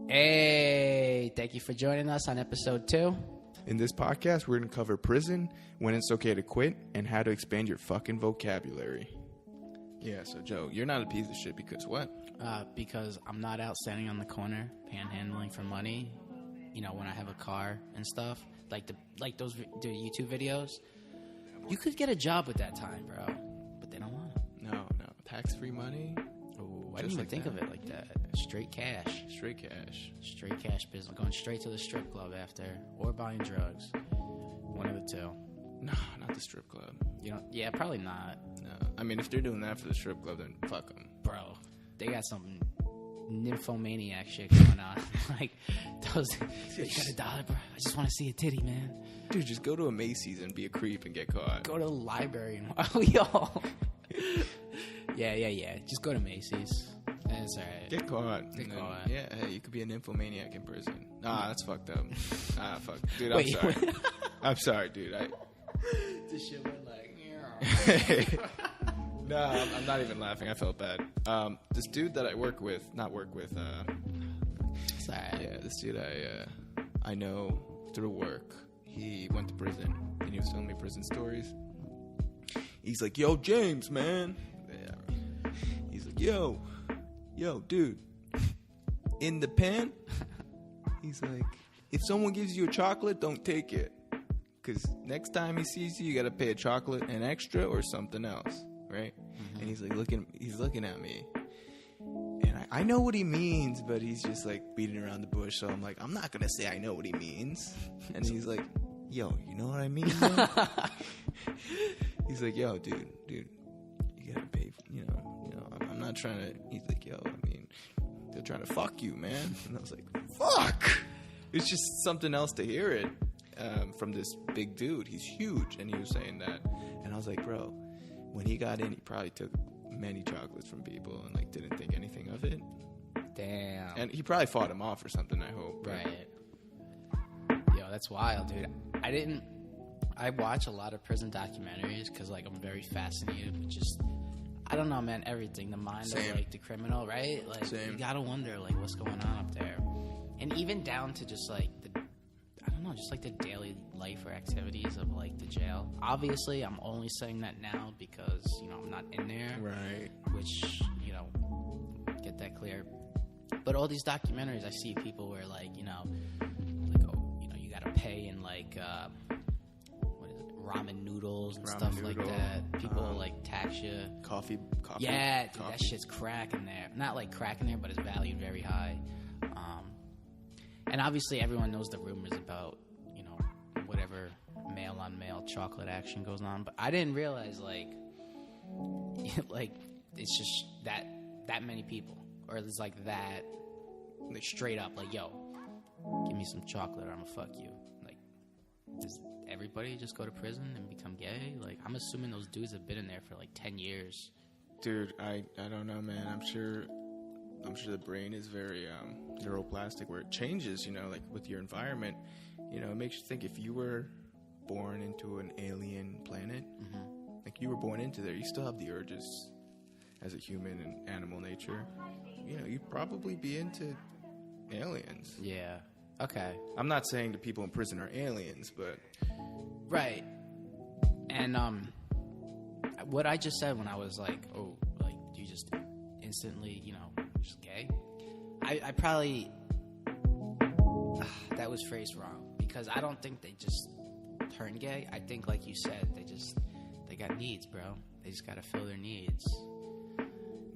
Hey, thank you for joining us on episode 2. In this podcast, we're going to cover prison, when it's okay to quit, and how to expand your fucking vocabulary. Yeah, so Joe, you're not a piece of shit because what? Because I'm not out standing on the corner panhandling for money. You know, when I have a car and stuff, like those the YouTube videos. You could get a job with that time, bro, but they don't want it. No, tax-free money. Oh, I didn't even think of it like that. Straight cash. Straight cash business. Going straight to the strip club after, or buying drugs. One of the two. No, not the strip club. You don't? Yeah, probably not. No, I mean, if they're doing that for the strip club, then fuck them, bro. They got some nymphomaniac shit going on. Like those. You got $1, bro? I just want to see a titty, man. Dude, just go to a Macy's and be a creep and get caught. Go to the library and yo. Yeah. Just go to Macy's. That's alright. Get caught. Yeah, hey, you could be a nymphomaniac in prison. Nah, that's fucked up. Fuck. Dude, I'm sorry. I'm sorry, dude. This shit went like... No, I'm not even laughing. I felt bad. This dude that I work with... Sorry. Yeah, this dude I know through work. He went to prison, and he was telling me prison stories. He's like, yo, James, man. Yeah. He's like, yo, dude. In the pen, he's like, if someone gives you a chocolate, don't take it. Because next time he sees you, you got to pay a chocolate and extra or something else, right? Mm-hmm. And he's like, looking at me. And I know what he means, but he's just like beating around the bush. So I'm like, I'm not going to say I know what he means. And he's like, yo, you know what I mean? He's like, yo, dude, you got to pay, I'm not trying to, he's like, yo, I mean, they're trying to fuck you, man. And I was like, fuck! It's just something else to hear it from this big dude. He's huge, and he was saying that. And I was like, bro, when he got in, he probably took many chocolates from people and, like, didn't think anything of it. Damn. And he probably fought him off or something, I hope. Right. Yo, that's wild, dude. I watch a lot of prison documentaries because, like, I'm very fascinated with just... I don't know, man, everything. The mind Same. of, like, the criminal, right? Like, Same. You gotta wonder, like, what's going on up there. And even down to just, like, just, like, the daily life or activities of, like, the jail. Obviously, I'm only saying that now because, I'm not in there. Right. Which, get that clear. But all these documentaries, I see people where, like, you gotta pay in, like, ramen noodles and stuff like that. People like tax you. Coffee. Yeah, dude, that shit's crack in there. Not like crack in there, but it's valued very high. And obviously everyone knows the rumors about, whatever male on male chocolate action goes on. But I didn't realize like it's just that many people. Or it's like that straight up like, yo, give me some chocolate or I'm gonna fuck you. Like, does everybody just go to prison and become gay? Like, I'm assuming those dudes have been in there for like 10 years. Dude, I don't know, man. I'm sure the brain is very neuroplastic where it changes, like with your environment. It makes you think if you were born into an alien planet, like you were born into there, you still have the urges as a human and animal nature. You'd probably be into aliens. Yeah. Okay. I'm not saying the people in prison are aliens, but... Right. And what I just said when I was like, oh, like, do you just instantly, just gay? I probably... that was phrased wrong. Because I don't think they just turn gay. I think, like you said, they got needs, bro. They just gotta fill their needs.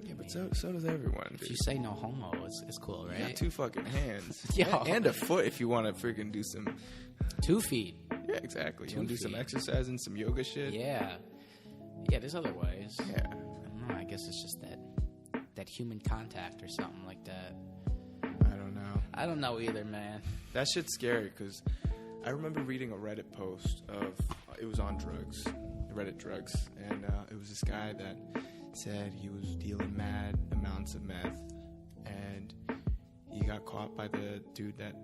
Yeah, but so does everyone. Dude. If you say no homo, it's cool, right? You got 2 fucking hands. Yo. And a foot if you want to freaking do some... 2 feet. Yeah, exactly. You want to do some exercise and some yoga shit? Yeah. Yeah, there's other ways. Yeah. I don't know. I guess it's just that human contact or something like that. I don't know. I don't know either, man. That shit's scary because I remember reading a Reddit post of... it was on drugs. Reddit drugs. And it was this guy that... said he was dealing mad amounts of meth and he got caught by the dude that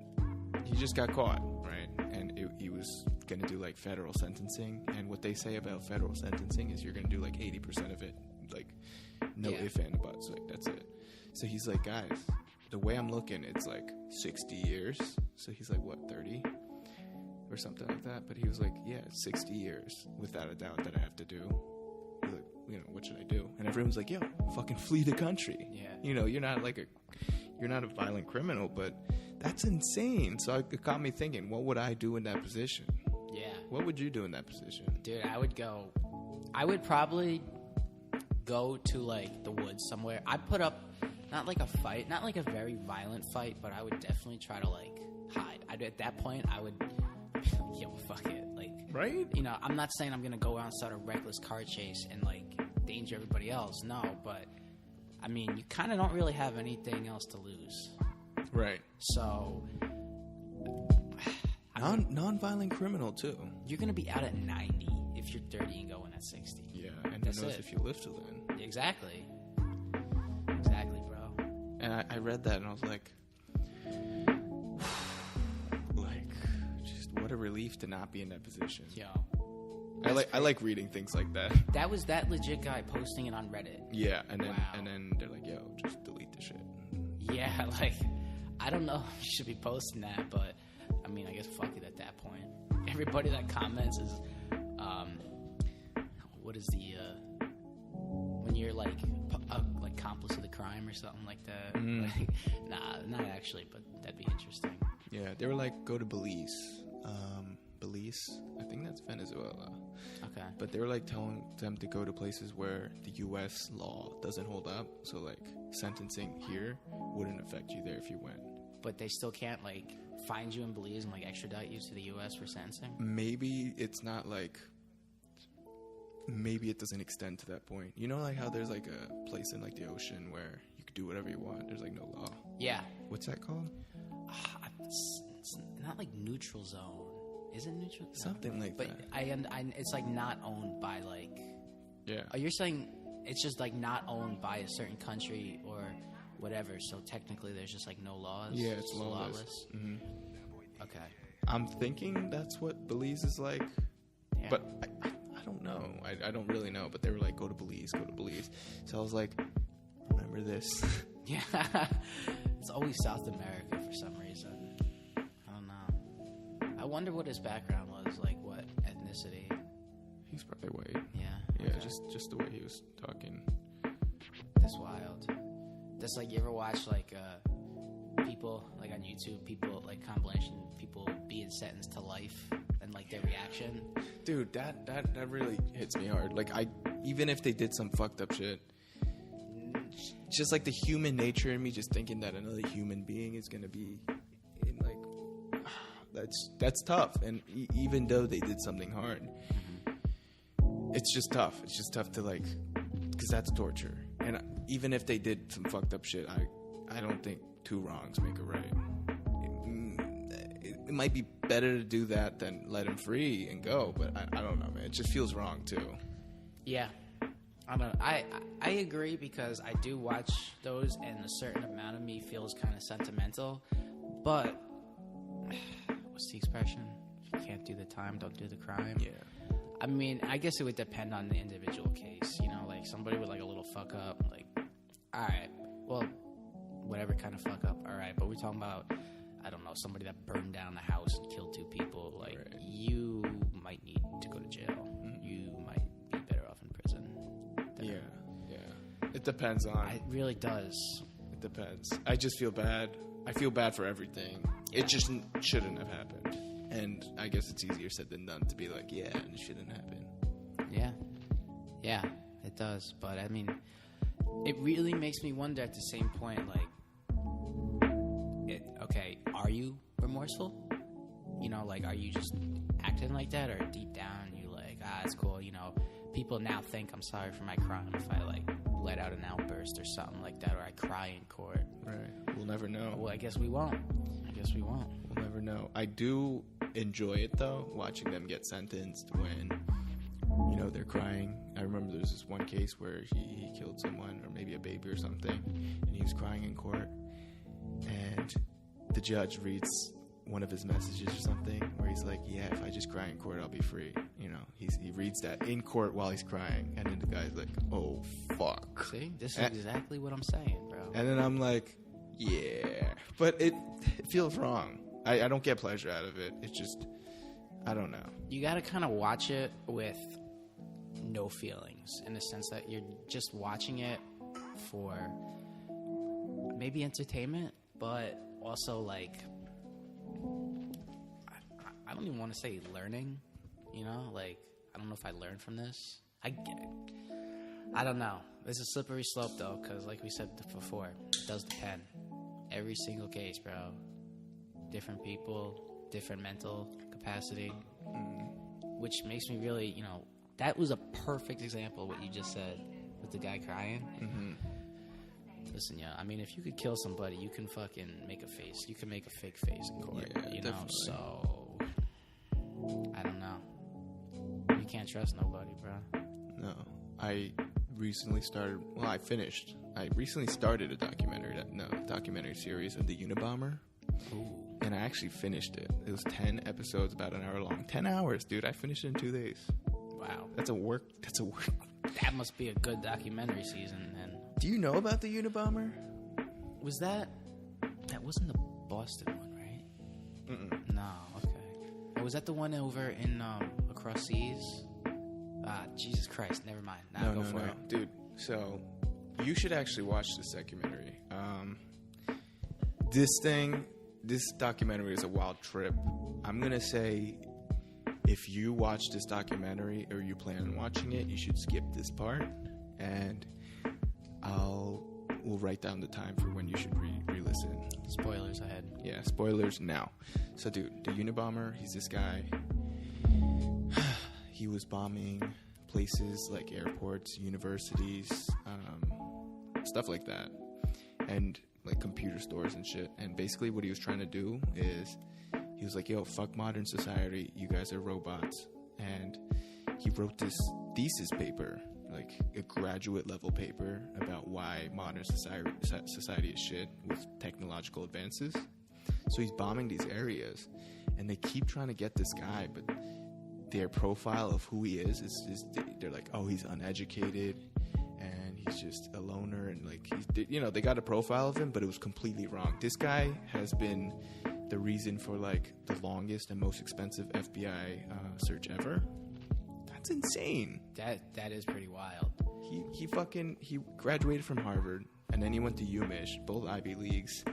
he just got caught, right? And he was gonna do like federal sentencing, and what they say about federal sentencing is you're gonna do like 80% of it, like no ifs and buts, like that's it. So he's like, guys, the way I'm looking, it's like 60 years. So he's like, what, 30? Or something like that. But he was like, yeah, 60 years, without a doubt, that I have to do. He's like, what should I do? And everyone's like, yo, fucking flee the country. Yeah. You're not a violent criminal, but that's insane. So it got me thinking, what would I do in that position? Yeah. What would you do in that position? Dude, I would probably go to, like, the woods somewhere. I'd put up, not like a fight, not like a very violent fight, but I would definitely try to, like, hide. At that point, I would... Yo, fuck it. Like, right? I'm not saying I'm gonna go out and start a reckless car chase and like danger everybody else. No, but I mean, you kind of don't really have anything else to lose. Right. So, non-violent criminal too. You're gonna be out at 90 if you're 30 and going at 60. Yeah, and who knows if you live till then. Exactly, bro. And I read that and I was like. What a relief to not be in that position. Yo, I like reading things like that. That was that legit guy posting it on Reddit. Yeah, and then they're like, yo, just delete the shit. Yeah, like I don't know if you should be posting that, but I mean, I guess fuck it at that point. Everybody that comments is, what is the when you're like accomplice of the crime or something like that? Like, nah, not actually, but that'd be interesting. Yeah, they were like, go to Belize. Belize, I think that's Venezuela. Okay. But they were like telling them to go to places where the U.S. law doesn't hold up. So like sentencing here wouldn't affect you there if you went. But they still can't like find you in Belize and like extradite you to the U.S. for sentencing? Maybe it's not like... Maybe it doesn't extend to that point. You know like how there's like a place in like the ocean where you could do whatever you want. There's like no law. Yeah. What's that called? It's not like neutral zone. Is it neutral? Something like that. But it's like not owned by like... Yeah. Oh, you're saying it's just like not owned by a certain country or whatever, so technically there's just like no laws? Yeah, it's lawless. Mm-hmm. Okay. I'm thinking that's what Belize is like. Yeah. But I don't know. I don't really know. But they were like, go to Belize. So I was like, remember this. Yeah. It's always South America for some reason. I don't know. I wonder what his background was. Like, what ethnicity? He's probably white. Yeah. Yeah, okay. just the way he was talking. That's wild. That's like, you ever watch, like, people, like, on YouTube, people, like, compilation, people being sentenced to life and, like, their reaction? Dude, that really hits me hard. Like, even if they did some fucked up shit, just like the human nature in me, just thinking that another human being is gonna be in like that's tough. And even though they did something hard, it's just tough. It's just tough to like, because that's torture. And even if they did some fucked up shit, I don't think two wrongs make a right. It might be better to do that than let him free and go. But I don't know, man. It just feels wrong too. Yeah. I don't know. I agree because I do watch those and a certain amount of me feels kind of sentimental. But what's the expression? If you can't do the time, don't do the crime. Yeah. I mean, I guess it would depend on the individual case. You know, like somebody with like a little fuck up, like, all right, well, whatever kind of fuck up, all right. But we're talking about, I don't know, somebody that burned down the house and killed 2 people. Like, right. You might need to go to jail. You might be better off in prison. Yeah. It depends on... It really does. It depends. I just feel bad. I feel bad for everything. Yeah. It just shouldn't have happened. And I guess it's easier said than done to be like, yeah, it shouldn't happen. Yeah, it does. But, I mean, it really makes me wonder at the same point, like, okay, are you remorseful? You know, like, are you just acting like that? Or deep down, you like, it's cool, you know. People now think I'm sorry for my crime if I, like, let out an outburst or something like that, or I cry in court. Right. We'll never know. Well, I guess we won't. We'll never know. I do enjoy it, though, watching them get sentenced when, you know, they're crying. I remember there was this one case where he killed someone, or maybe a baby or something, and he was crying in court, and the judge reads one of his messages or something where he's like, yeah, if I just cry in court, I'll be free. You know, he reads that in court while he's crying, and then the guy's like, oh, fuck. See? This is exactly what I'm saying, bro. And then I'm like, Yeah, but it feels wrong. I don't get pleasure out of it. It's just, I don't know. You got to kind of watch it with no feelings, in the sense that you're just watching it for maybe entertainment, but also like, I don't even want to say learning, you know, like, I don't know if I learned from this. I don't know. It's a slippery slope though, because like we said before, it does depend. Every single case, bro. Different people, different mental capacity, which makes me really, you know, that was a perfect example of what you just said with the guy crying. Mm-hmm. Listen, yeah, I mean, if you could kill somebody, you can fucking make a face. You can make a fake face in court, you know? So, I don't know. You can't trust nobody, bro. No. I recently started, I recently started a documentary series of the Unabomber. Ooh. And I actually finished it. It was 10 episodes, about an hour long. 10 hours, dude. I finished it in 2 days. Wow. That's a work. That must be a good documentary season, then. Do you know about the Unabomber? Was that wasn't the Boston one, right? Mm-mm. No, okay. Oh, was that the one over in, across seas? Jesus Christ, never mind. Nah, go for it. Dude, so you should actually watch this documentary. This documentary is a wild trip. I'm going to say, if you watch this documentary or you plan on watching it, you should skip this part, and we'll write down the time for when you should re-listen. Spoilers ahead. Yeah, spoilers now. So, dude, the Unabomber, he's this guy. He was bombing places like airports, universities, stuff like that, and like computer stores and shit. And basically what he was trying to do is, he was like, yo, fuck modern society, you guys are robots. And he wrote this thesis paper, like a graduate level paper, about why modern society is shit with technological advances. So he's bombing these areas, and they keep trying to get this guy, but their profile of who he is they're like, oh, he's uneducated and he's just a loner, and like, they got a profile of him, but it was completely wrong. This guy has been the reason for like the longest and most expensive FBI search ever. That's insane. That is pretty wild. He graduated from Harvard, and then he went to UMich, both Ivy Leagues.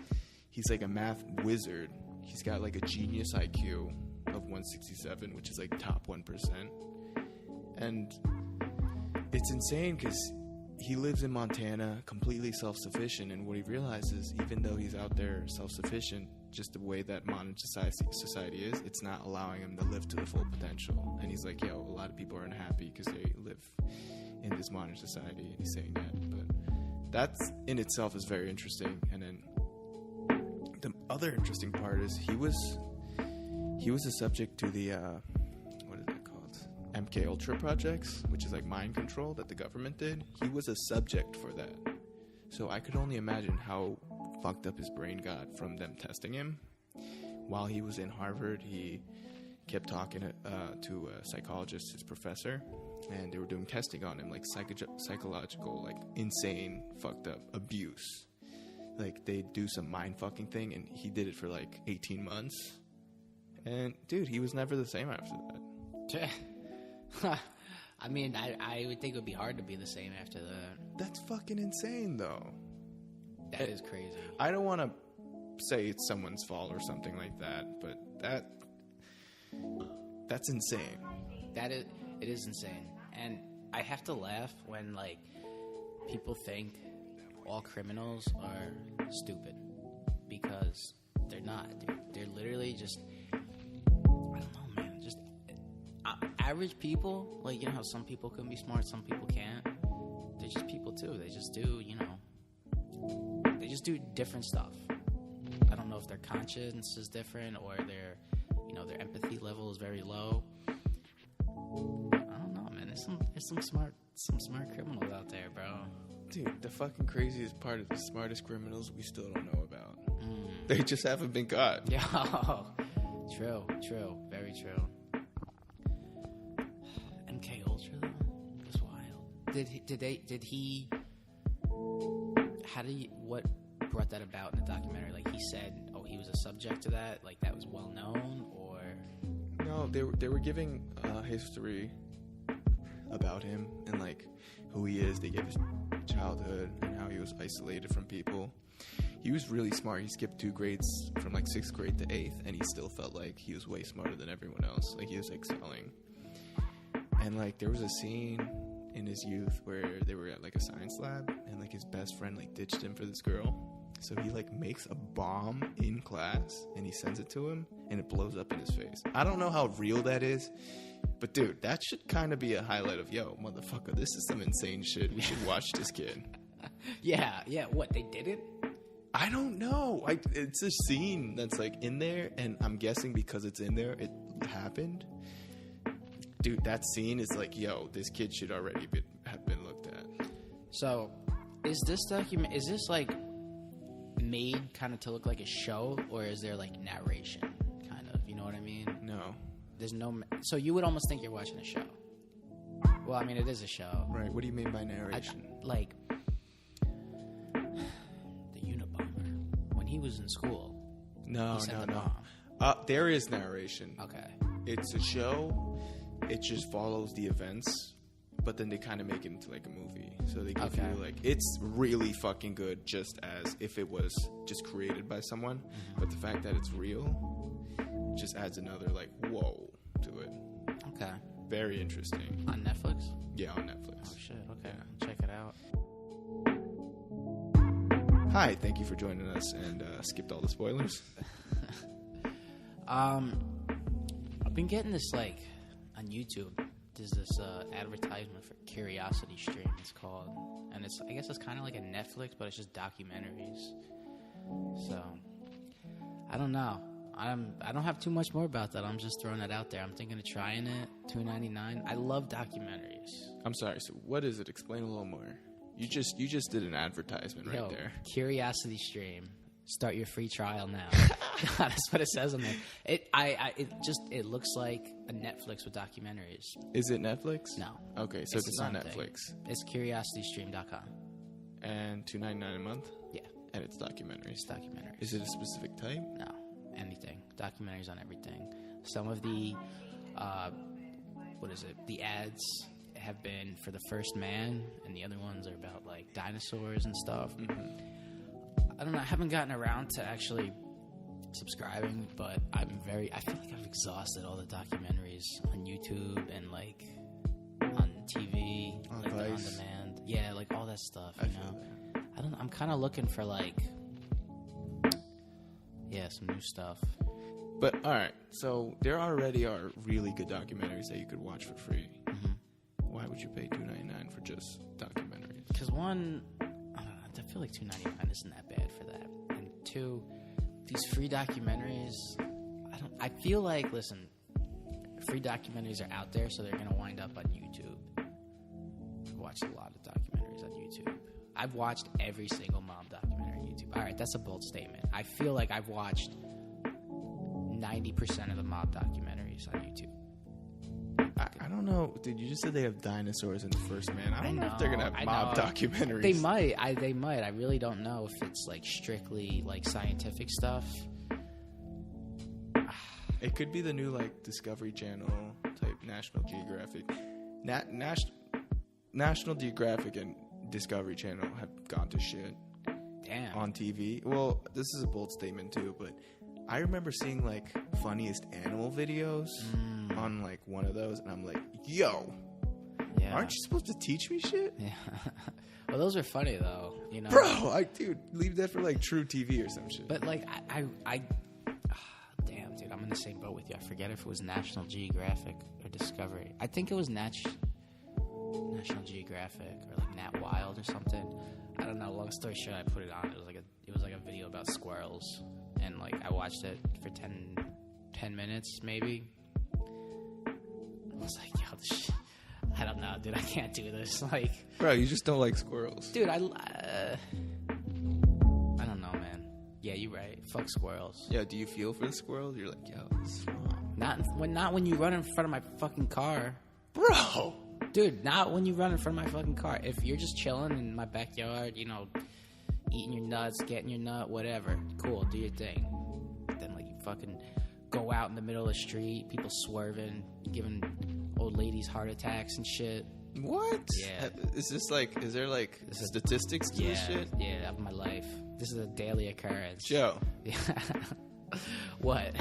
He's like a math wizard. He's got like a genius IQ of 167, which is like top 1%. And it's insane because he lives in Montana, completely self-sufficient, and what he realizes, even though he's out there self-sufficient, just the way that modern society is, it's not allowing him to live to the full potential. And he's like, yo, a lot of people are unhappy because they live in this modern society, and he's saying that. But that's in itself is very interesting. And then the other interesting part is he was a subject to the what is it called, MK Ultra projects, which is like mind control that the government did. He was a subject for that. So I could only imagine how fucked up his brain got from them testing him. While he was in Harvard, he kept talking to a psychologist, his professor, and they were doing testing on him, like psychological, like insane, fucked up abuse. Like they do some mind fucking thing, and he did it for like 18 months. And dude, he was never the same after that. I mean, I would think it would be hard to be the same after that. That's fucking insane, though. That is crazy. I don't want to say it's someone's fault or something like that, but that's insane. It is insane. And I have to laugh when, like, people think all criminals are stupid, because they're not, dude. They're literally just, I don't know, man, just average people. Like, you know how some people can be smart, some people can't. They're just people too. They just do, they just do different stuff. I don't know if their conscience is different, or their empathy level is very low. I don't know, man. There's some smart criminals out there, bro. Dude, the fucking craziest part is the smartest criminals we still don't know about. They just haven't been caught. Yo, true, very true. MK Ultra though, that's wild. What brought that about in the documentary? Like, he said, oh, he was a subject to that? Like, that was well known? Or... No, they were giving history about him and, like, who he is. They gave his childhood and how he was isolated from people. He was really smart. He skipped 2 grades from, like, 6th grade to 8th, and he still felt like he was way smarter than everyone else. Like, he was excelling. And, like, there was a scene in his youth where they were at, like, a science lab, and, like, his best friend, like, ditched him for this girl. So he, like, makes a bomb in class, and he sends it to him, and it blows up in his face. I don't know how real that is, but, dude, that should kind of be a highlight of, yo, motherfucker, this is some insane shit. We should watch this kid. Yeah. What, they didn't? I don't know. It's a scene that's, like, in there, and I'm guessing because it's in there, it happened. Dude, that scene is like, yo, this kid should already have been looked at. So, is this like made kind of to look like a show, or is there like narration, kind of? You know what I mean? No. There's no. So you would almost think you're watching a show. Well, I mean, it is a show. Right. What do you mean by narration? Like the Unabomber when he was in school. No. Bomb. There is narration. Okay. It's a show. It just follows the events, but then they kind of make it into like a movie. So they give you like, it's really fucking good, just as if it was just created by someone. Mm-hmm. But the fact that it's real just adds another like whoa to it. Okay. Very interesting. On Netflix? Yeah, on Netflix. Oh shit. Okay, yeah. Check it out. Hi, thank you for joining us and skipped all the spoilers. I've been getting this like on YouTube. There's this advertisement for Curiosity Stream. It's called, and I guess it's kind of like a Netflix, but it's just documentaries. So I don't know. I don't have too much more about that. I'm just throwing it out there. I'm thinking of trying it. $2.99. I love documentaries. I'm sorry. So what is it? Explain a little more. You just did an advertisement right there. Curiosity Stream. Start your free trial now. That's what it says on there. It looks like a Netflix with documentaries. Is it Netflix? No. Okay, so it's not Netflix. It's curiositystream.com. And $2.99 a month? Yeah. And it's documentaries. It's documentaries. Is it a specific type? No. Anything. Documentaries on everything. Some of the the ads have been for the first man, and the other ones are about like dinosaurs and stuff. Mm-hmm. I don't know. I haven't gotten around to actually subscribing, but I feel like I've exhausted all the documentaries on YouTube and like on TV, like on demand. Yeah, like all that stuff. You know, I don't know. I'm kind of looking for like, some new stuff. But all right, so there already are really good documentaries that you could watch for free. Mm-hmm. Why would you pay $2.99 for just documentaries? Because one, I feel like $2.99 isn't that bad for that, and two, these free documentaries, I feel like, listen, free documentaries are out there, so they're gonna wind up on YouTube. I've watched a lot of documentaries on YouTube. I've watched every single mom documentary on YouTube. All right, that's a bold statement. I feel like I've watched 90% of the mob documentaries on YouTube. I don't know. Dude, you just said they have dinosaurs in the first man. I don't know if they're going to have mob documentaries. They might. They might. I really don't know if it's like strictly like scientific stuff. It could be the new like Discovery Channel type National Geographic. National Geographic and Discovery Channel have gone to shit. Damn. On TV. Well, this is a bold statement too, but I remember seeing like funniest animal videos on like one of those, and I'm like, yo, aren't you supposed to teach me shit? Yeah. Well, those are funny though, you know. Bro, dude, leave that for like True TV or some shit. But like, damn, dude, I'm in the same boat with you. I forget if it was National Geographic or Discovery. I think it was National Geographic or like Nat Wild or something. I don't know. Long story short, I put it on. It was like a video about squirrels, and like I watched it for 10 minutes maybe. I was like, yo, this shit, I don't know, dude. I can't do this. Like, bro, you just don't like squirrels, dude. I don't know, man. Yeah, you're right. Fuck squirrels. Yeah, do you feel for the squirrels? You're like, yo, this is wrong. Not when you run in front of my fucking car, bro. Dude, not when you run in front of my fucking car. If you're just chilling in my backyard, you know, eating your nuts, getting your nut, whatever. Cool, do your thing. But then, like, you fucking go out in the middle of the street, people swerving, giving old ladies heart attacks and shit. What? Yeah. Is this like, is there like statistics to this shit? Yeah, of my life. This is a daily occurrence. Joe. Yeah. What?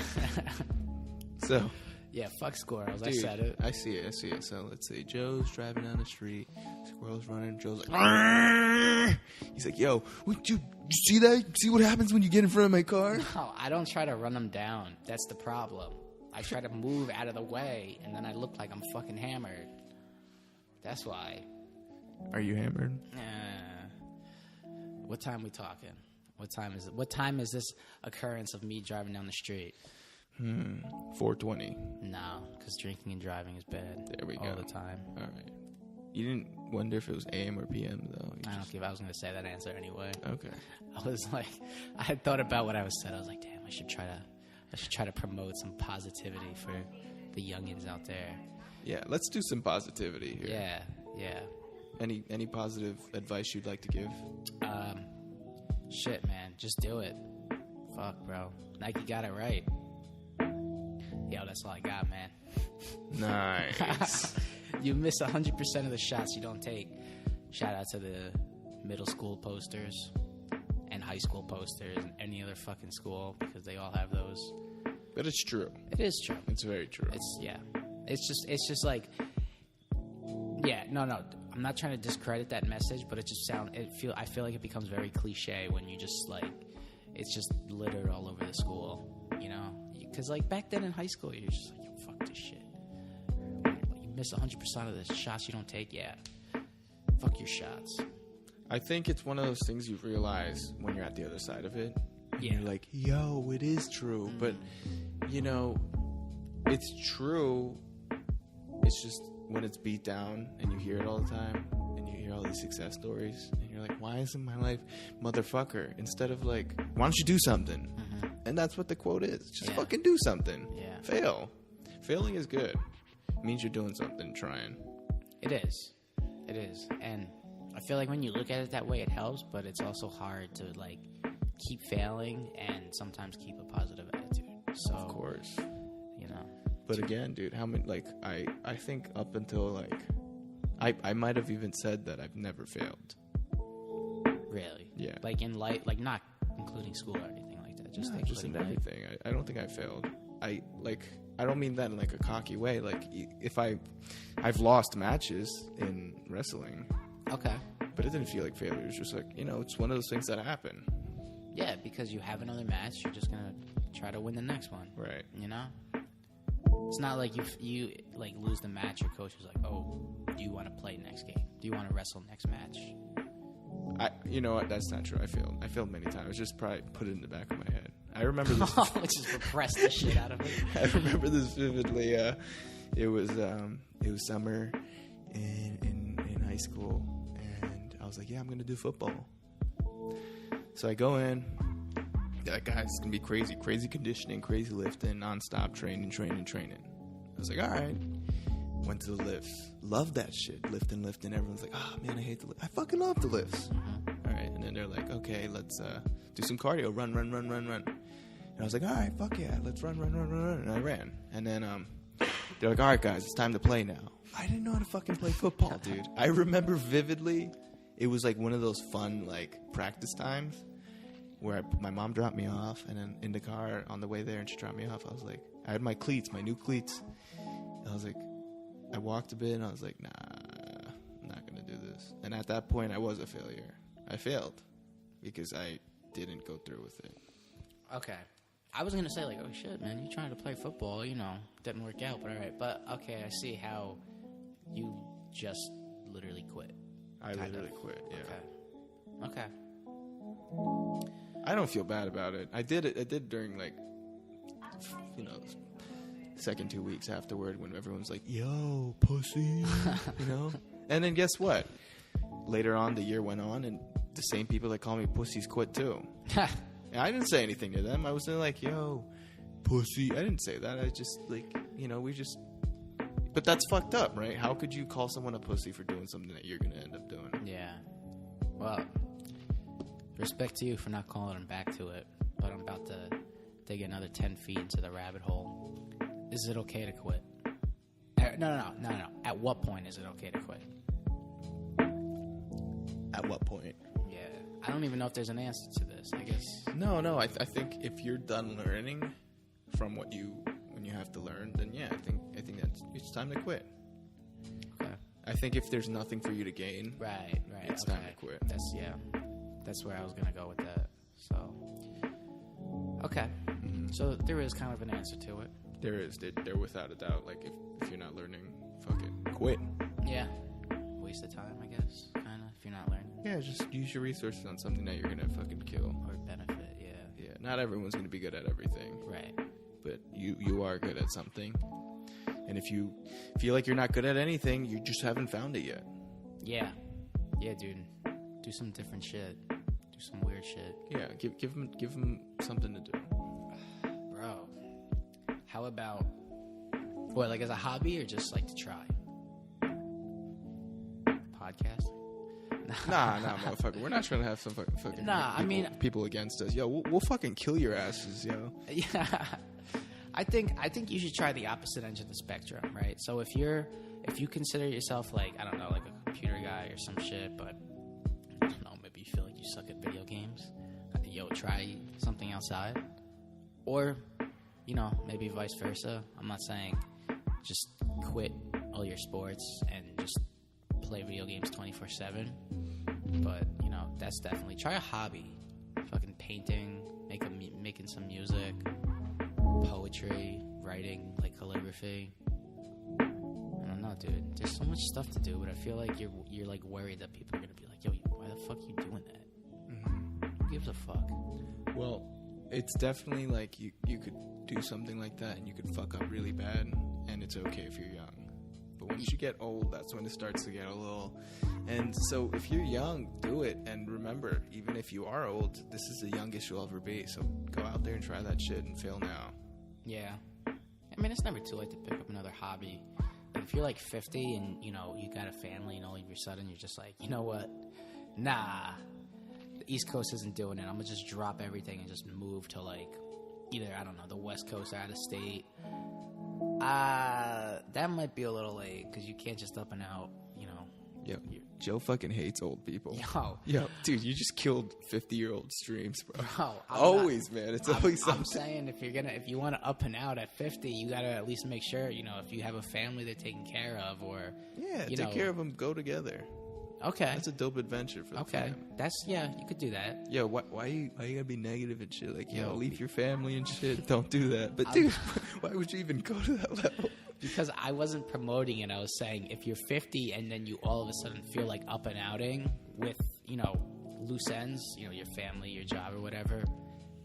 So. Yeah, fuck squirrels. Dude, I said it. I see it. So let's say Joe's driving down the street, squirrel's running. Joe's like, "Arr!" He's like, yo, you see that? You see what happens when you get in front of my car? No, I don't try to run them down. That's the problem. I try to move out of the way, and then I look like I'm fucking hammered. That's why. Are you hammered? What time we talking? What time is it? What time is this occurrence of me driving down the street? 4:20. No, because drinking and driving is bad. There we go. All the time. All right. You didn't wonder if it was AM or PM, though? I don't give. I was going to say that answer anyway. Okay. I was like, I had thought about what I was said. I was like, damn, I should try to promote some positivity for the youngins out there. Yeah, let's do some positivity here. Yeah. Any positive advice you'd like to give? Shit, man, just do it. Fuck, bro. Nike got it right. Yo, that's all I got, man. Nice. You miss 100% of the shots you don't take. Shout out to the middle school posters and high school posters and any other fucking school, because they all have those. But it's true. It is true. It's very true. It's just like, yeah, no. I'm not trying to discredit that message, but I feel like it becomes very cliche when you just like, it's just littered all over the school, you know? Because like back then in high school, you're just like, yo, fuck this shit. You miss 100% of the shots you don't take. Yeah, fuck your shots. I think it's one of those things you realize when you're at the other side of it. And Yeah. You're like, yo, it is true. But, you know, it's true. It's just when it's beat down and you hear it all the time and you hear all these success stories and you're like, why isn't my life motherfucker? Instead of like, why don't you do something? And that's what the quote is. Just fucking do something. Yeah. Fail. Failing is good. It means you're doing something, trying. It is. And I feel like when you look at it that way, it helps, but it's also hard to like keep failing and sometimes keep a positive attitude. So, Of course. you know. But again, dude, how many, like, I think up until, like, I might have even said that I've never failed. Really? Yeah. Like in life, like not including school or anything like that. Just No, like just in living life. everything. I don't think I failed. I don't mean that in, like, a cocky way. Like, if I've lost matches in wrestling. Okay. But it didn't feel like failure. It was just like, you know, it's one of those things that happen. Yeah, because you have another match, you're just gonna try to win the next one. Right. You know? It's not like you like lose the match, your coach is like, oh, do you want to play next game? Do you want to wrestle next match? You know what? That's not true. I failed many times. Just probably put it in the back of my head. I remember this. Just repress the shit out of it. I remember this vividly. It was summer in high school, and I was like, yeah, I'm gonna do football. So I go in. They're like, guys, it's gonna be crazy conditioning, crazy lifting, nonstop training. I was like, all right. Went to the lifts. Loved that shit. Lifting. Everyone's like, oh man, I hate the lift. I fucking love the lifts. All right. And then they're like, okay, let's do some cardio. Run. And I was like, all right, fuck yeah, let's run. And I ran. And then they're like, all right, guys, it's time to play now. I didn't know how to fucking play football, dude. I remember vividly. It was like one of those fun like practice times where my mom dropped me off, and then in the car on the way there, and she dropped me off. I was like, I had my new cleats. And I was like, I walked a bit, and I was like, nah, I'm not going to do this. And at that point, I was a failure. I failed because I didn't go through with it. Okay. I was going to say, like, oh, shit, man, you trying to play football, you know, didn't work out, but all right. But, okay, I see how you just literally quit. I literally quit, yeah. Okay. I don't feel bad about it. I did during, like, you know, second 2 weeks afterward when everyone's like, yo, pussy, you know? And then guess what? Later on, the year went on, and the same people that call me pussies quit too. And I didn't say anything to them. I was like, yo, pussy. I didn't say that. I just, like, you know, but that's fucked up, right? How could you call someone a pussy for doing something that you're going to end up doing? Yeah. Well, respect to you for not calling him back to it, but I'm about to dig another 10 feet into the rabbit hole. Is it okay to quit? No. At what point is it okay to quit? At what point? Yeah. I don't even know if there's an answer to this, I guess. No. I think if you're done learning from when you have to learn, then yeah, I think it's time to quit. Okay. I think if there's nothing for you to gain, Right. it's time to quit. That's where I was gonna go with that. So, okay. Mm-hmm. So there is kind of an answer to it. There is. There without a doubt. Like if you're not learning, fuck it, quit. Yeah. Waste of time, I guess. Kind of. If you're not learning. Yeah, just use your resources on something that you're gonna fucking kill Or benefit. Yeah. Yeah. Not everyone's gonna be good at everything. Right. But you are good at something. And if you feel like you're not good at anything, you just haven't found it yet. Yeah. Yeah, dude. Do some different shit. Do some weird shit. Yeah, give them something to do. Bro. How about, what, like as a hobby or just like to try? Podcast? Nah, motherfucker. We're not trying to have some fucking people against us. Yo, we'll fucking kill your asses, yo. Yeah. I think you should try the opposite end of the spectrum, right? So if you consider yourself like, I don't know, like a computer guy or some shit, but I don't know, maybe you feel like you suck at video games, yo, try something outside. Or, maybe vice versa. I'm not saying just quit all your sports and just play video games 24/7, but that's definitely, try a hobby. Fucking painting, making some music, poetry, writing, like calligraphy. I don't know, dude. There's so much stuff to do, but I feel like you're like worried that people are gonna be like, yo, why the fuck are you doing that? Mm-hmm. Who gives a fuck? Well, it's definitely like you could do something like that and you could fuck up really bad, and it's okay if you're young. But once you get old, that's when it starts to get a little. And so if you're young, do it. And remember, even if you are old, this is the youngest you'll ever be. So go out there and try that shit and fail now. Yeah. I mean, it's never too late to pick up another hobby. Like if you're like 50 and, you got a family and all of a sudden you're just like, you know what? Nah. The East Coast isn't doing it. I'm going to just drop everything and just move to like either, I don't know, the West Coast or out of state. That might be a little late because you can't just up and out, Yo, Joe fucking hates old people. Yo, dude, you just killed 50-year-old streams, bro. Always, man. It's always something. I'm saying if you want to up and out at 50, you gotta at least make sure, if you have a family they're taking care of, or take care of them. Go together. Okay, that's a dope adventure for the family. You could do that. Yo, why you gotta be negative and shit? Like, leave your family and shit. Don't do that. But dude, why would you even go to that level? Because I wasn't promoting it. I was saying if you're 50 and then you all of a sudden feel like up and outing with, loose ends, your family, your job or whatever,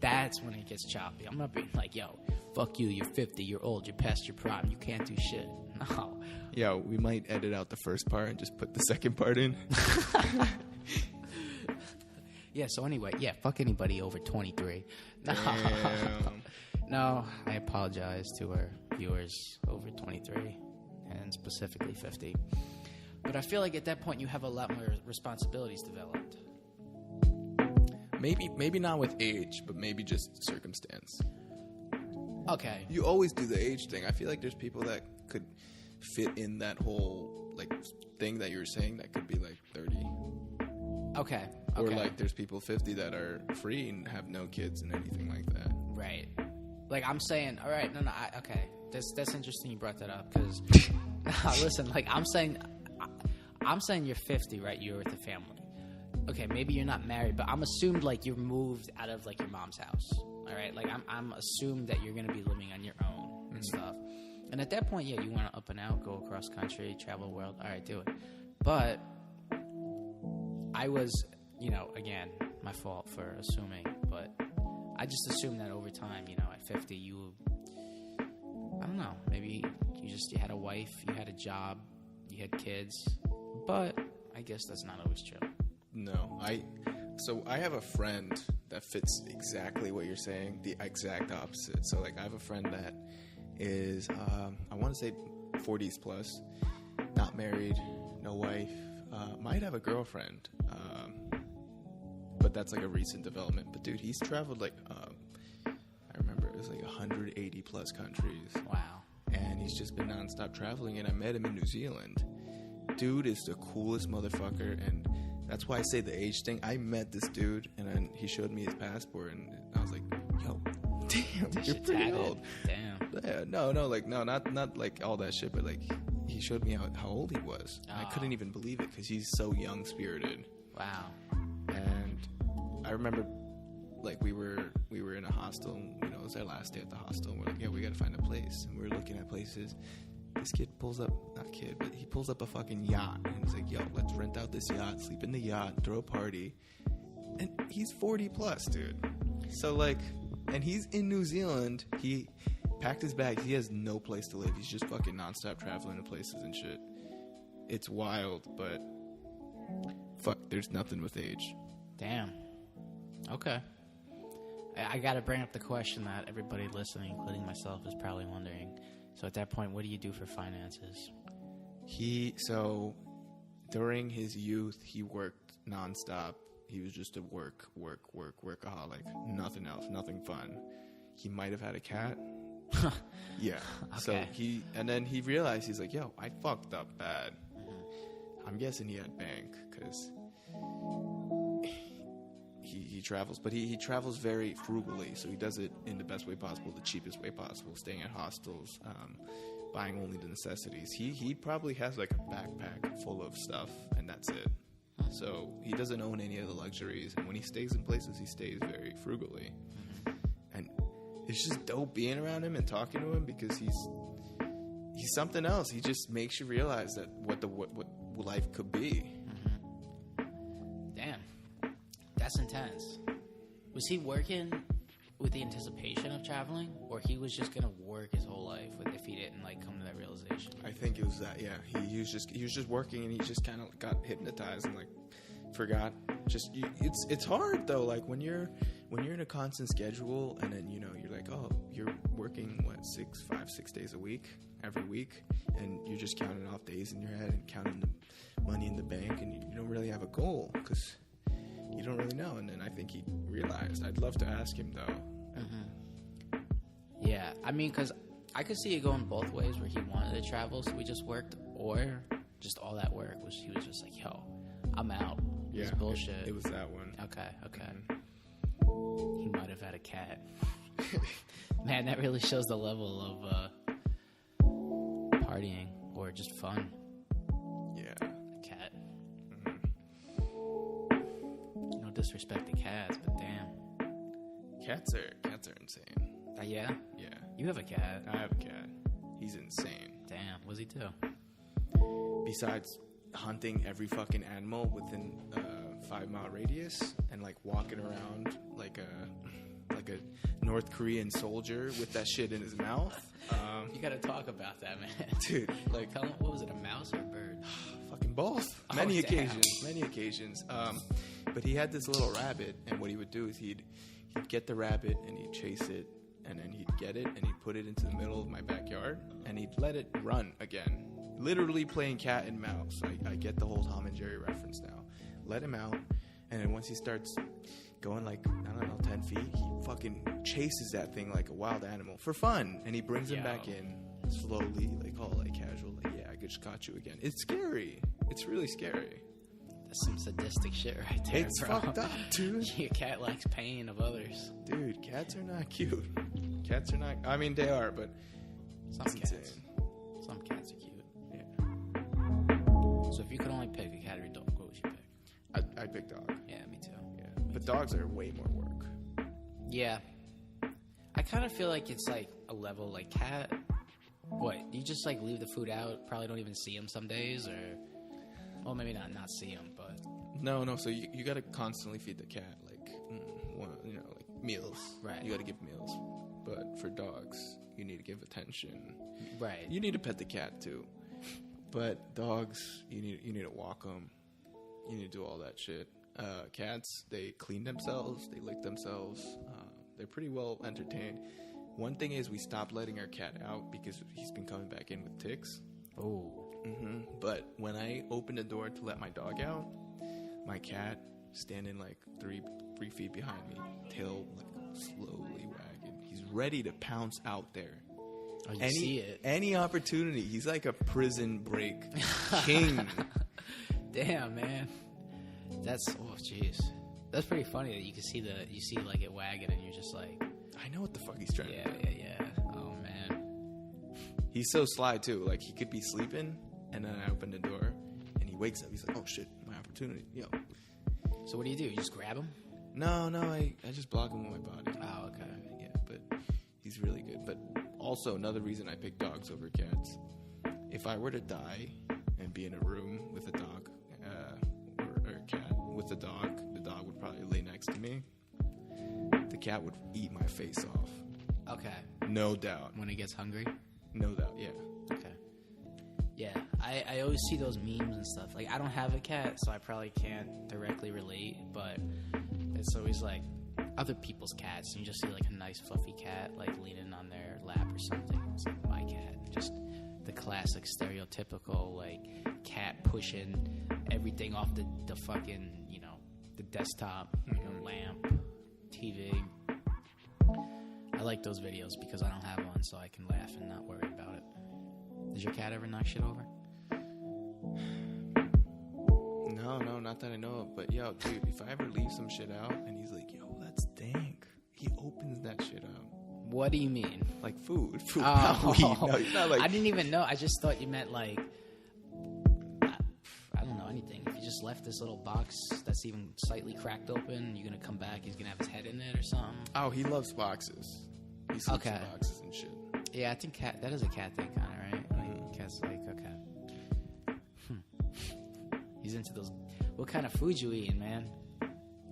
that's when it gets choppy. I'm not being like, yo, fuck you, you're 50, you're old, you're past your prime, you can't do shit. No. Yeah, we might edit out the first part and just put the second part in. Yeah, so anyway, fuck anybody over 23. No. Damn. No, I apologize to our viewers over 23 and specifically 50. But I feel like at that point you have a lot more responsibilities developed. Maybe not with age, but maybe just circumstance. Okay. You always do the age thing. I feel like there's people that could fit in that whole like thing that you were saying that could be like 30. Okay. Or like there's people 50 that are free and have no kids and anything like that. Right. Like I'm saying, all right, okay. That's interesting you brought that up because listen, like I'm saying you're 50, right? You're with a family. Okay, maybe you're not married, but I'm assumed like you're moved out of like your mom's house. All right, like I'm assumed that you're gonna be living on your own and stuff. And at that point, you want to up and out, go across country, travel the world. All right, do it. But I was, again, my fault for assuming, but I just assumed that over time, at 50, I don't know, maybe you had a wife, you had a job, you had kids, but I guess that's not always true. No, so I have a friend that fits exactly what you're saying, the exact opposite. So like I have a friend that is, I want to say 40s plus, not married, no wife, might have a girlfriend, but that's like a recent development. But dude, he's traveled like I remember it was like 180 plus countries. Wow. And he's just been nonstop traveling. And I met him in New Zealand. Dude is the coolest motherfucker, and that's why I say the age thing. I met this dude, and then he showed me his passport, and I was like, "Yo, damn, you're pretty old." Damn. Yeah, no, like no, not like all that shit, but like he showed me how old he was. Oh. I couldn't even believe it because he's so young spirited. Wow. And I remember, like we were in a hostel. And, it was our last day at the hostel. And we're like, "Yeah, we got to find a place." And we were looking at places. This kid pulls up, he pulls up a fucking yacht. And he's like, "Yo, let's rent out this yacht, sleep in the yacht, throw a party." And he's 40 plus, dude. So, like, and he's in New Zealand. He packed his bags. He has no place to live. He's just fucking nonstop traveling to places and shit. It's wild, but fuck, there's nothing with age. Damn. Okay. I got to bring up the question that everybody listening, including myself, is probably wondering. So at that point, what do you do for finances? So during his youth, he worked nonstop. He was just a workaholic. Nothing else, nothing fun. He might have had a cat. Yeah. Okay. So then he realized, he's like, "Yo, I fucked up bad." Mm-hmm. I'm guessing he had bank because he travels, but he travels very frugally. So he does it in the best way possible, the cheapest way possible, staying at hostels, buying only the necessities. He probably has like a backpack full of stuff, and that's it. So he doesn't own any of the luxuries, and when he stays in places, he stays very frugally. Mm-hmm. And it's just dope being around him and talking to him because he's something else. He just makes you realize that what life could be. Mm-hmm. Damn, that's intense. Was he working with the anticipation of traveling, or he was just gonna work his whole life if he didn't like come to that realization? I think it was that. Yeah, he was just working, and he just kind of got hypnotized and like forgot. It's hard though. Like when you're in a constant schedule, and then you're like, oh, you're working 6 days a week every week, and you're just counting off days in your head and counting the money in the bank, and you don't really have a goal because you don't really know. And then I think he realized. I'd love to ask him though. Mm-hmm. Yeah, I mean, because I could see it going both ways, where he wanted to travel, so we just worked, or just all that work was he was just like, "Yo, I'm out." Yeah, it's bullshit. It was that one. Okay. Mm-hmm. He might have had a cat. Man, that really shows the level of partying or just fun. Yeah, a cat. Mm-hmm. No disrespect to cats, but damn, cats are insane. Yeah. Yeah. You have a cat. I have a cat. He's insane. Damn. What's he do? Besides hunting every fucking animal within a 5-mile radius and like walking around like a North Korean soldier with that shit in his mouth. You gotta talk about that, man. Dude, like, tell him, what was it, a mouse or a bird? Fucking both. Many occasions. But he had this little rabbit, and what he would do is he'd get the rabbit and he'd chase it, and then he'd get it and he'd put it into the middle of my backyard, and he'd let it run again. Literally playing cat and mouse. I get the whole Tom and Jerry reference now. Let him out, and then once he starts going like, I don't know, 10 feet, he fucking chases that thing like a wild animal for fun, and he brings him back in slowly, like all like casual, like, yeah, I just caught you again. It's scary. It's really scary. That's some sadistic shit right there, it's bro. Fucked up, dude. Your cat likes pain of others. Dude, cats are not cute. Cats are not, I mean, they are, but some cats. Insane. Some cats are cute. Yeah. So if you could only pick a cat or a dog, what would you pick? I'd pick dog. Yeah, me too. Yeah. But dogs are way more work. Yeah. I kind of feel like it's like a level like cat. What? You just like leave the food out, probably don't even see them some days, or... Well, maybe not see them, but... No, so you got to constantly feed the cat, like, like meals. Right. You got to give meals. But for dogs, you need to give attention. Right. You need to pet the cat, too. But dogs, you need to walk them. You need to do all that shit. Cats, they clean themselves. They lick themselves. They're pretty well entertained. One thing is we stopped letting our cat out because he's been coming back in with ticks. Oh. Mm-hmm. But when I opened the door to let my dog out, my cat standing like 3 feet behind me, tail like slowly wagging. He's ready to pounce out there. Oh, you see it. Any opportunity. He's like a prison break king. Damn, man. That's, oh, jeez. That's pretty funny that you see like it wagging and you're just like, I know what the fuck he's trying to do. Yeah. Oh, man. He's so sly, too. Like, he could be sleeping, and then I open the door, and he wakes up. He's like, oh, shit, my opportunity. Yo. So what do? You just grab him? No, I just block him with my body. Oh, okay. Yeah, but he's really good. But also, another reason I pick dogs over cats, if I were to die and be in a room with a dog, or a cat with a dog, the dog would probably lay next to me. The cat would eat my face off. Okay. No doubt. When it gets hungry? No doubt, yeah. Okay. Yeah, I always see those memes and stuff. Like, I don't have a cat, so I probably can't directly relate, but it's always, like, other people's cats, and you just see, like, a nice fluffy cat, like, leaning on their lap or something. It's like, my cat. Just the classic stereotypical, like, cat pushing everything off the fucking, the desktop, lamp, TV. I like those videos because I don't have one, so I can laugh and not worry about it. Does your cat ever knock shit over? No, not that I know of. But, yo, dude, if I ever leave some shit out and he's like, yo, that's dank, he opens that shit out. What do you mean? Like food, Oh. not weed. No, it's not like... I didn't even know. I just thought you meant, like, I don't know, anything. If you just left this little box that's even slightly cracked open, you're going to come back, he's going to have his head in it or something. Oh, he loves boxes. He sleeps in boxes and shit. Yeah, I think that is a cat thing, kind of, right? Like, cat's like, okay. He's into those. What kind of food you eating, man?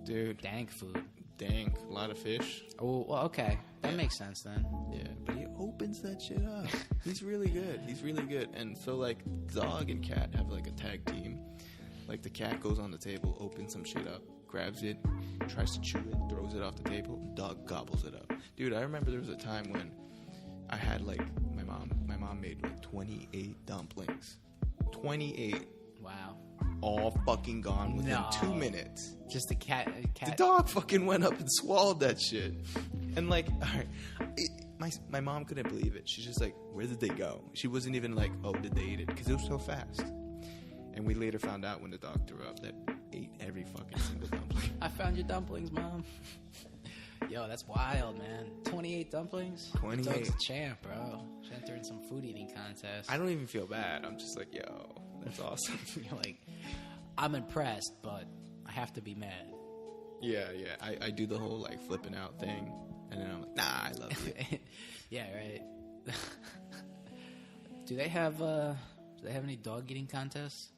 Dude. Dank food. Dank. A lot of fish. Oh, well, okay. That makes sense, then. Yeah, but he opens that shit up. He's really good. And so, like, dog and cat have, like, a tag team. Like, the cat goes on the table, opens some shit up, grabs it, tries to chew it, throws it off the table. Dog gobbles it up. Dude, I remember there was a time when I had, like, my mom made, like, 28 dumplings. 28. Wow. All fucking gone within 2 minutes. Just a cat. The dog fucking went up and swallowed that shit. And, like, all right, my mom couldn't believe it. She's just like, where did they go? She wasn't even like, oh, did they eat it? Because it was so fast. And we later found out when the dog threw up that ate every fucking single dumpling. I found your dumplings, Mom. Yo, that's wild, man. 28 dumplings? 28. The dog's a champ, bro. Should enter in some food eating contest. I don't even feel bad. I'm just like, yo, that's awesome. You're like, I'm impressed, but I have to be mad. Yeah. I do the whole, like, flipping out thing. And then I'm like, nah, I love you. Yeah, right. Do they have any dog eating contests?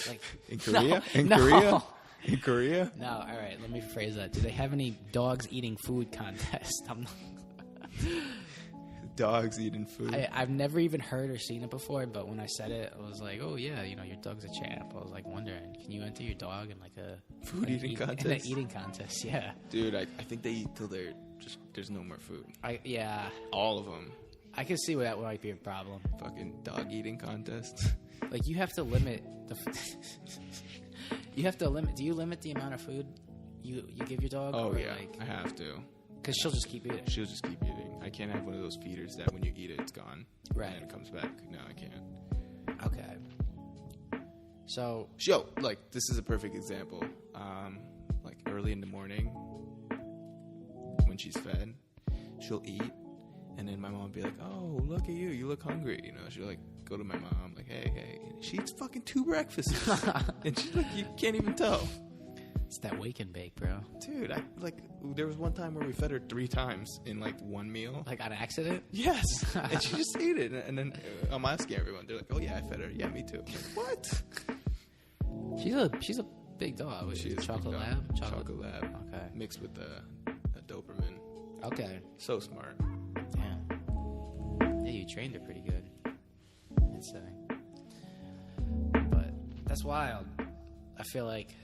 Like in Korea? No. In Korea? No, all right, let me rephrase that. Do they have any dogs eating food contests? Dogs eating food. I've never even heard or seen it before, but when I said it, I was like, oh, yeah, your dog's a champ. I was like wondering, can you enter your dog in like a food eating contest? In an eating contest, yeah. Dude, I think they eat till there's no more food. Yeah. All of them. I can see where that might be a problem. Fucking dog eating contest. Like, you have to limit the... You have to limit... Do you limit the amount of food you give your dog? Oh, or yeah. like, I have to. Because she'll just keep eating. She'll just keep eating. I can't have one of those feeders that when you eat it, it's gone. Right. And then it comes back. No, I can't. Okay. So... Yo, like, this is a perfect example. Like, early in the morning, when she's fed, she'll eat. And then my mom would be like, oh, look at you. You look hungry. She'll, like, go to my mom, like, hey. And she eats fucking 2 breakfasts. And she's like, you can't even tell. It's that wake and bake, bro. Dude, there was one time where we fed her 3 times in, like, one meal. Like, on accident? Yes. And she just ate it. And then I'm asking everyone. They're like, oh, yeah, I fed her. Yeah, me too. I'm like, what? She's a big dog. She is a chocolate big lab? dog. Chocolate lab. Okay. Mixed with a Doberman. Okay. So smart. Yeah, you trained her pretty good, I'd say. But that's wild. I feel like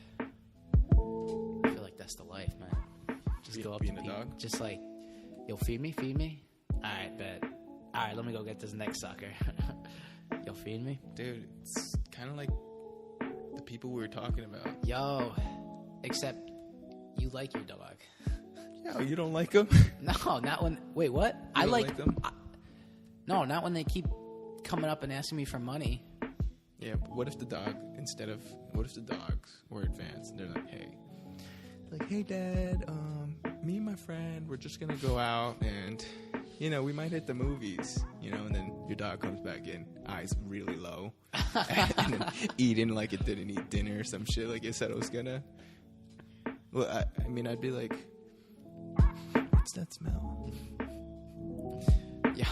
that's the life, man. Just go up to people. Dog? Just like, yo, feed me. All right, bet. All right, let me go get this next sucker. Yo, feed me. Dude, it's kind of like the people we were talking about. Yo, Except you like your dog. Yeah, you don't like them? No, not when. Wait, what? I don't like like them? No, not when they keep coming up and asking me for money. Yeah, but what if the dogs were advanced and they're like, hey, Dad, me and my friend, we're just gonna go out and, we might hit the movies, and then your dog comes back in, eyes really low, and then eating like it didn't eat dinner or some shit like it said it was gonna. Well, I'd be like, what's that smell? Yeah.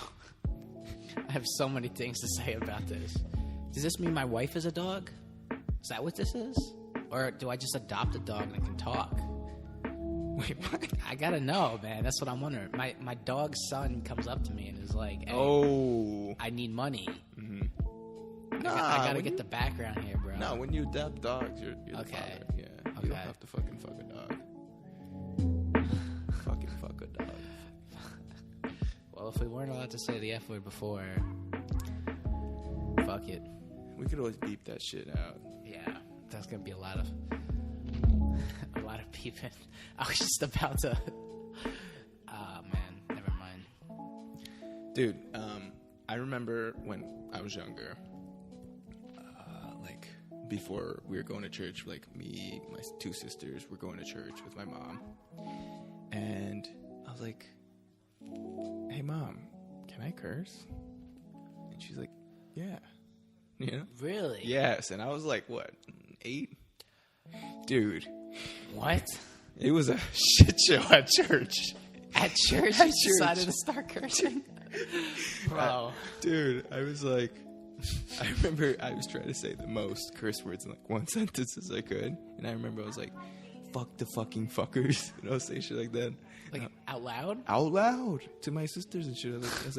I have so many things to say about this. Does this mean my wife is a dog? Is that what this is? Or do I just adopt a dog that can talk? Wait, what? I gotta know, man. That's what I'm wondering. My dog's son comes up to me and is like, hey, I need money. Mm-hmm. I gotta get the background here, bro. No, when you adopt dogs, you're the okay. father. Yeah. Okay. You don't have to fucking fuck a dog. Fucking fuck a dog. Well, if we weren't allowed to say the F word before, fuck it. We could always beep that shit out. Yeah, that's gonna be a lot of beeping. I was just about to. Oh man, never mind. Dude, I remember when I was younger, before we were going to church, me, my two sisters were going to church with my mom, and I was like, hey Mom, can I curse? And she's like, yeah. Really? Yes. And I was like, what, 8? Dude. What? It was a shit show at church. At church? You decided to start cursing? Bro. Dude, I was like, I remember I was trying to say the most curse words in one sentence as I could. And I remember I was like, fuck the fucking fuckers. And I was saying shit like that. Out loud? Out loud to my sisters and shit. I was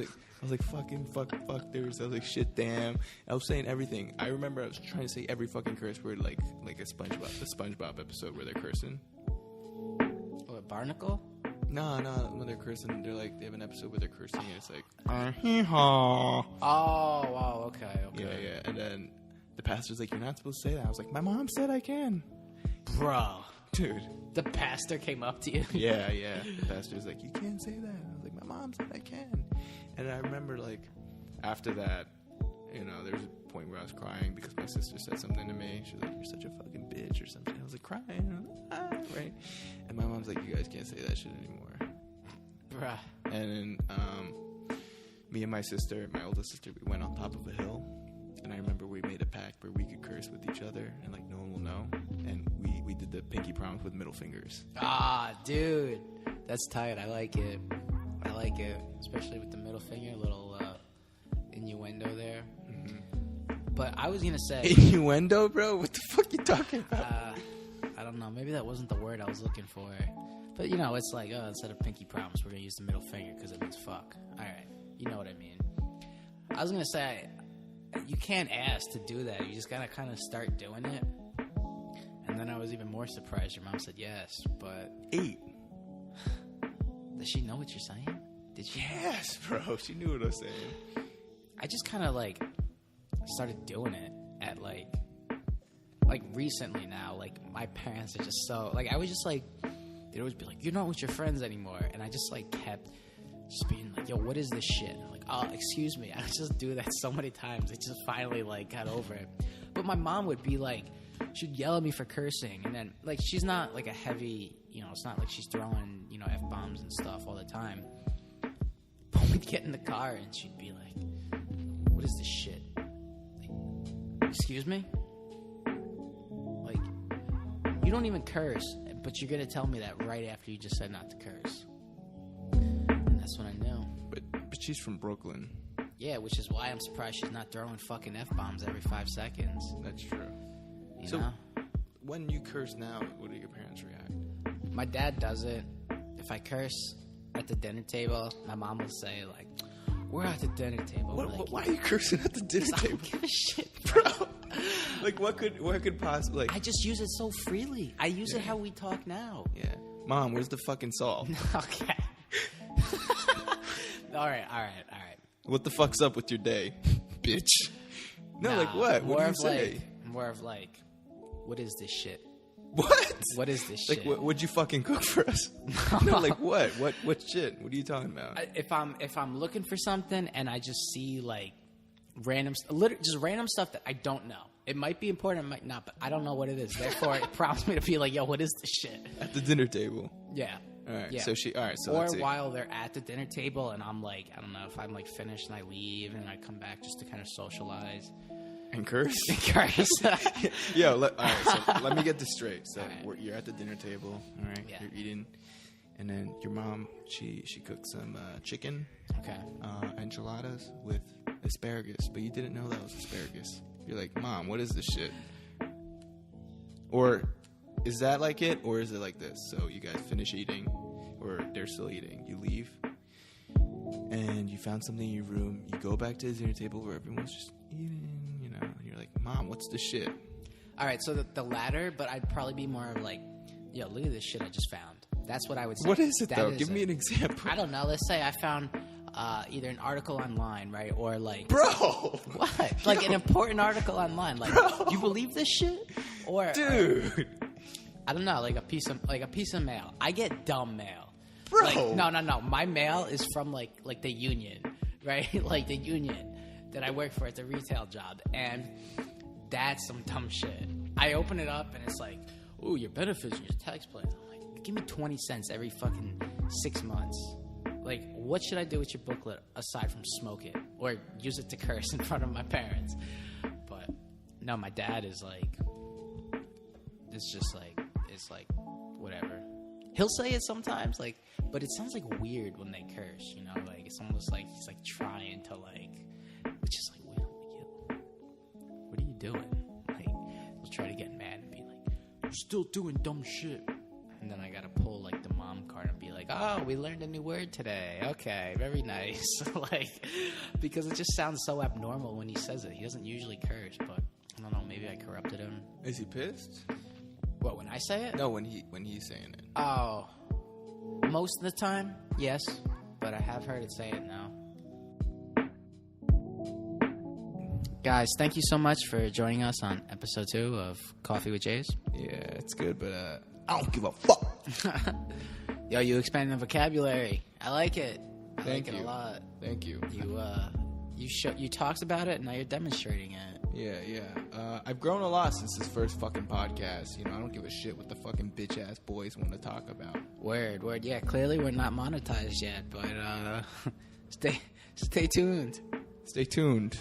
like fucking fuckers. I was like shit damn. I was saying everything. I remember I was trying to say every fucking curse word like the SpongeBob episode where they're cursing. What, Barnacle? No, when they're cursing, they have an episode where they're cursing and it's like hee-haw. Oh, wow, okay. Yeah. And then the pastor's like, you're not supposed to say that. I was like, my mom said I can. Bro. Dude. The pastor came up to you? Yeah. The pastor's like, you can't say that. I was like, my mom said I can. And I remember, after that, there was a point where I was crying because my sister said something to me. She was like, you're such a fucking bitch or something. I was like, crying. Right? And my mom's like, you guys can't say that shit anymore. Bruh. And then me and my sister, my oldest sister, we went on top of a hill. And I remember we made a pact where we could curse with each other and, no one will know. And we did the pinky promise with middle fingers. Ah, dude. That's tight. I like it. Especially with the middle finger, little innuendo there. Mm-hmm. But I was going to say... Innuendo, bro? What the fuck you talking about? I don't know. Maybe that wasn't the word I was looking for. But, it's like, instead of pinky promise, we're going to use the middle finger because it means fuck. All right. You know what I mean. I was going to say, you can't ask to do that. You just got to kind of start doing it. And then I was even more surprised. Your mom said yes, but... 8. Does she know what you're saying? Did she? Yes, bro. She knew what I was saying. I just kind of started doing it at recently now. My parents are just so I was just they'd always be like, you're not with your friends anymore, and I just kept just being like, yo, what is this shit? I'm like, oh, excuse me. I would just do that so many times. It just finally got over it. But my mom would be she'd yell at me for cursing, and then she's not a heavy, it's not like she's throwing F-bombs and stuff all the time. But we'd get in the car and she'd be like, what is this shit? Excuse me? You don't even curse, but you're gonna tell me that right after you just said not to curse. And that's when I knew. But she's from Brooklyn. Yeah, which is why I'm surprised she's not throwing fucking F-bombs every 5 seconds. That's true. You know? When you curse now, what do your parents react? My dad does it. If I curse at the dinner table, my mom will say, we're at the dinner table. Why are you cursing at the dinner table? I don't give a shit, bro. What could possibly... I just use it so freely. I use it how we talk now. Yeah. Mom, where's the fucking salt? Okay. All right. What the fuck's up with your day, bitch? No, what? What do you say? More of what is this shit? What? What is this shit? Like, what'd you fucking cook for us? No, like what? What shit? What are you talking about? If I'm looking for something and I just see like random stuff that I don't know. It might be important, it might not, but I don't know what it is. Therefore, it prompts me to be like, yo, what is this shit? At the dinner table. Yeah. All right. Yeah. So or let's see. while they're at the dinner table and I'm like, I don't know, if I'm like finished and I leave and I come back just to kind of socialize. And curse? Curse. Yo, all right, so let me get this straight. So Right. you're at the dinner table, all right? Yeah. You're eating, and then your mom, she cooked some chicken, Okay. enchiladas with asparagus, but you didn't know that was asparagus. You're like, Mom, what is this shit? Or is that like it, or is it like this? So you guys finish eating, or they're still eating. You leave, and you found something in your room. You go back to the dinner table where everyone's just eating, you know. And you're like, Mom, what's this shit? All right, so the latter, but I'd probably be more of like, yo, look at this shit I just found. That's what I would say. What is it, That though? is Give me an example. I don't know. Let's say I found either an article online, right? Or like... Bro! What? Like an important article online. Like, you believe this shit? Or... Dude! I don't know, like a piece of mail. I get dumb mail. Bro! Like, no. My mail is from like the union, right? Like the union that I work for at the retail job. And that's some dumb shit. I open it up and it's like, ooh, your benefits and your tax plan. I'm like, give me 20 cents every fucking 6 months. Like, what should I do with your booklet aside from smoke it or use it to curse in front of my parents? But no, my dad is like, it's just like, it's like, whatever. He'll say it sometimes, like, but it sounds like weird when they curse, you know? Like, it's almost like he's like trying to like, which is like, wait, what are you doing? Like, he'll try to get mad and be like, you're still doing dumb shit. And then I gotta pull like the mom card and be like, oh, we learned a new word today. Okay, very nice. Like, because it just sounds so abnormal when he says it. He doesn't usually curse, but I don't know, maybe I corrupted him. Is he pissed? What, when I say it? No, when he's saying it. Oh, most of the time, yes, but I have heard it say it now. Guys, thank you so much for joining us on episode 2 of Coffee with Jays. Yeah, it's good, but I don't give a fuck. Yo, you expanded the vocabulary. I like it. I Thank like you. it a lot. Thank you. You talked about it, and now you're demonstrating it. Yeah. I've grown a lot since this first fucking podcast. You know, I don't give a shit what the fucking bitch-ass boys want to talk about. Word. Yeah, clearly we're not monetized yet, but stay tuned. Stay tuned.